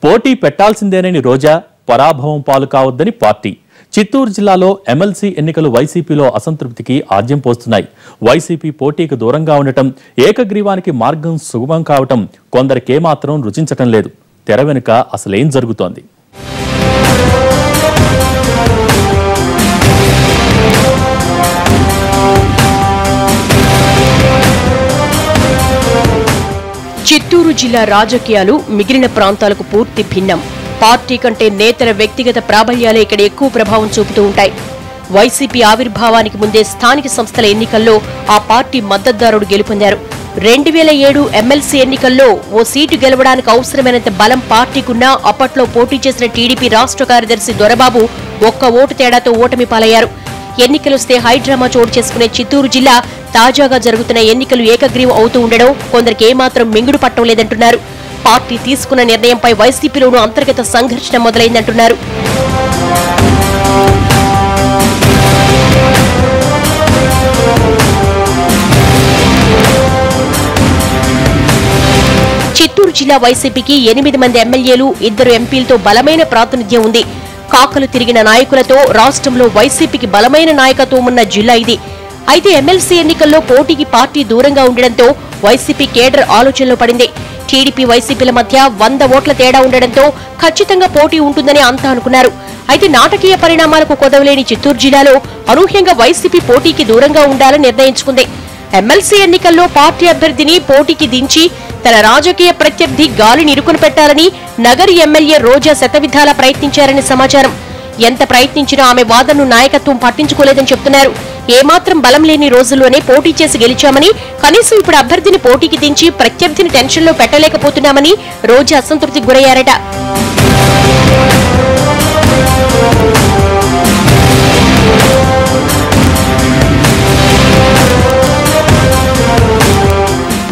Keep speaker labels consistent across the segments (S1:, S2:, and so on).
S1: పోటీ పెట్టాల్సిందేనని రోజా, పరాభవం పాలు కావద్దని పార్టీ. చిత్తూరు జిల్లాలో ఎమ్మెల్సీ ఎన్నికలు వైసీపీలో అసంతృప్తికి ఆజ్యం పోస్తున్నాయి. వైసీపీ పోటీకి దూరంగా ఉండటం, ఏకగ్రీవానికి మార్గం సుగమం కావటం కొందరికేమాత్రం రుచించటం లేదు. తెర వెనుక అసలేం జరుగుతోంది?
S2: చిత్తూరు జిల్లా రాజకీయాలు మిగిలిన ప్రాంతాలకు పూర్తి భిన్నం. పార్టీ కంటే నేతల వ్యక్తిగత ప్రాబల్యాలే ఇక్కడ ఎక్కువ ప్రభావం చూపుతూ ఉంటాయి. వైసీపీ ఆవిర్భావానికి ముందే స్థానిక సంస్థల ఎన్నికల్లో ఆ పార్టీ మద్దతుదారుడు గెలుపొందారు. 2007 ఎమ్మెల్సీ ఎన్నికల్లో ఓ సీటు గెలవడానికి అవసరమైనంత బలం పార్టీకున్నా అప్పట్లో పోటీ చేసిన టీడీపీ రాష్ట్ర కార్యదర్శి దొరబాబు ఒక్క ఓటు తేడాతో ఓటమి పాలయ్యారు. ఎన్నికలొస్తే హైడ్రామా చోటు చేసుకునే చిత్తూరు జిల్లా తాజాగా జరుగుతున్న ఎన్నికలు ఏకగ్రీవం అవుతూ ఉండడం కొందరికి ఏమాత్రం మింగుడు పట్టం లేదంటున్నారు. పార్టీ తీసుకున్న నిర్ణయంపై వైసీపీలోనూ అంతర్గత సంఘర్షణ మొదలైందంటున్నారు. చిత్తూరు జిల్లా వైసీపీకి 8 మంది ఎమ్మెల్యేలు, 2 ఎంపీలతో బలమైన ప్రాతినిధ్యం ఉంది. కాకలు తిరిగిన నాయకులతో రాష్ట్రంలో వైసీపీకి బలమైన నాయకత్వం ఉన్న జిల్లా ఇది. అయితే ఎమ్మెల్సీ ఎన్నికల్లో పోటీకి పార్టీ దూరంగా ఉండడంతో వైసీపీ కేడర్ ఆలోచనలో పడింది. టీడీపీ వైసీపీల మధ్య 100 ఓట్ల తేడా ఉండడంతో ఖచ్చితంగా పోటీ ఉంటుందని అంతా అనుకున్నారు. అయితే నాటకీయ పరిణామాలకు కొదవలేని చిత్తూరు జిల్లాలో అనూహ్యంగా వైసీపీ పోటీకి దూరంగా ఉండాలని నిర్ణయించుకుంది. ఎమ్మెల్సీ ఎన్నికల్లో పార్టీ అభ్యర్థిని పోటీకి దించి తన రాజకీయ ప్రత్యర్థి గాలిని ఇరుకుని పెట్టాలని నగరి ఎమ్మెల్యే రోజా శతవిధాలా ప్రయత్నించారని సమాచారం. ఎంత ప్రయత్నించినా ఆమె వాదనను నాయకత్వం పట్టించుకోలేదని చెప్తున్నారు. ఏమాత్రం బలం లేని రోజుల్లోనే పోటీ చేసి గెలిచామని, కనీసం ఇప్పుడు అభ్యర్థిని పోటీకి దించి ప్రత్యర్థిని టెన్షన్లో పెట్టలేకపోతున్నామని రోజా అసంతృప్తికి గురయ్యారట.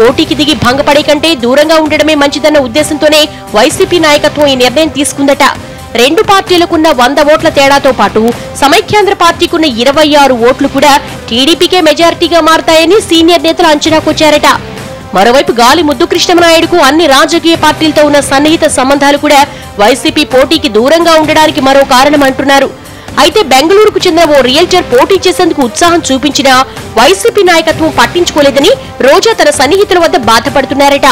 S2: పోటీకి దిగి భంగపడే కంటే దూరంగా ఉండడమే మంచిదన్న ఉద్దేశంతోనే వైసీపీ నాయకత్వం ఈ నిర్ణయం తీసుకుందట. 2 పార్టీలకున్న 100 ఓట్ల తేడాతో పాటు సమైక్యాంధ్ర పార్టీకున్న 26 ఓట్లు కూడా టీడీపీకే మెజారిటీగా మారతాయని సీనియర్ నేతలు అంచనాకొచ్చారట. మరోవైపు గాలి ముద్దు కృష్ణమనాయుడుకు అన్ని రాజకీయ పార్టీలతో ఉన్న సన్నిహిత సంబంధాలు కూడా వైసీపీ పోటీకి దూరంగా ఉండడానికి మరో కారణం అంటున్నారు. అయితే బెంగళూరుకు చెందిన ఓ రియల్టర్ పోటీ చేసేందుకు ఉత్సాహం చూపించినా వైసీపీ నాయకత్వం పట్టించుకోలేదని రోజా తన సన్నిహితుల వద్ద బాధపడుతున్నారట.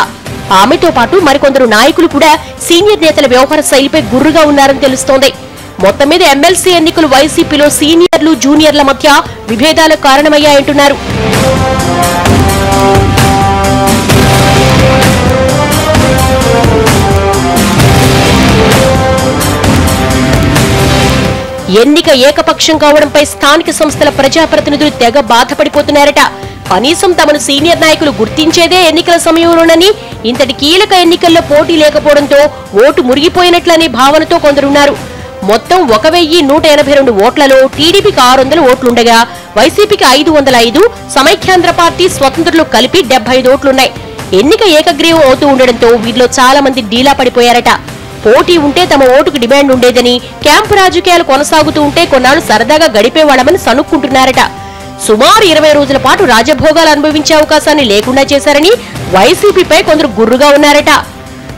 S2: ఆమెతో పాటు మరికొందరు నాయకులు కూడా సీనియర్ నేతల వ్యవహార శైలిపై గుర్రుగా ఉన్నారని తెలుస్తోంది. మొత్తం మీద ఎమ్మెల్సీ ఎన్నికలు వైసీపీలో సీనియర్లు, జూనియర్ల మధ్య విభేదాలకు కారణమయ్యాయంటున్నారు. ఎన్నిక ఏకపక్షం కావడంపై స్థానిక సంస్థల ప్రజాప్రతినిధులు తెగ బాధపడిపోతున్నారట. కనీసం తమను సీనియర్ నాయకులు గుర్తించేదే ఎన్నికల సమయంలోనని, ఇంతటి కీలక ఎన్నికల్లో పోటీ లేకపోవడంతో ఓటు మురిగిపోయినట్లనే భావనతో కొందరున్నారు. మొత్తం 1182 ఓట్లలో టీడీపీకి 600 ఓట్లుండగా వైసీపీకి 505, సమైక్యాంధ్ర పార్టీ, స్వతంత్రులు కలిపి 75 ఓట్లున్నాయి. ఎన్నిక ఏకగ్రీవం అవుతూ ఉండడంతో వీరిలో చాలా మంది డీలా పడిపోయారట. పోటీ ఉంటే తమ ఓటుకు డిమాండ్ ఉండేదని, క్యాంపు రాజకీయాలు కొనసాగుతూ ఉంటే కొన్నాళ్లు సరదాగా గడిపేవాళ్లమని సనుక్కుంటున్నారట. సుమారు 20 రోజుల పాటు రాజభోగాలు అనుభవించే అవకాశాన్ని లేకుండా చేశారని వైసీపీపై కొందరు గుర్రుగా ఉన్నారట.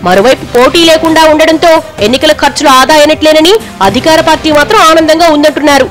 S2: మరోవైపు పోటీ లేకుండా ఉండడంతో ఎన్నికల ఖర్చులు ఆదా అయినట్లేనని అధికార పార్టీ మాత్రం ఆనందంగా ఉందంటున్నారు.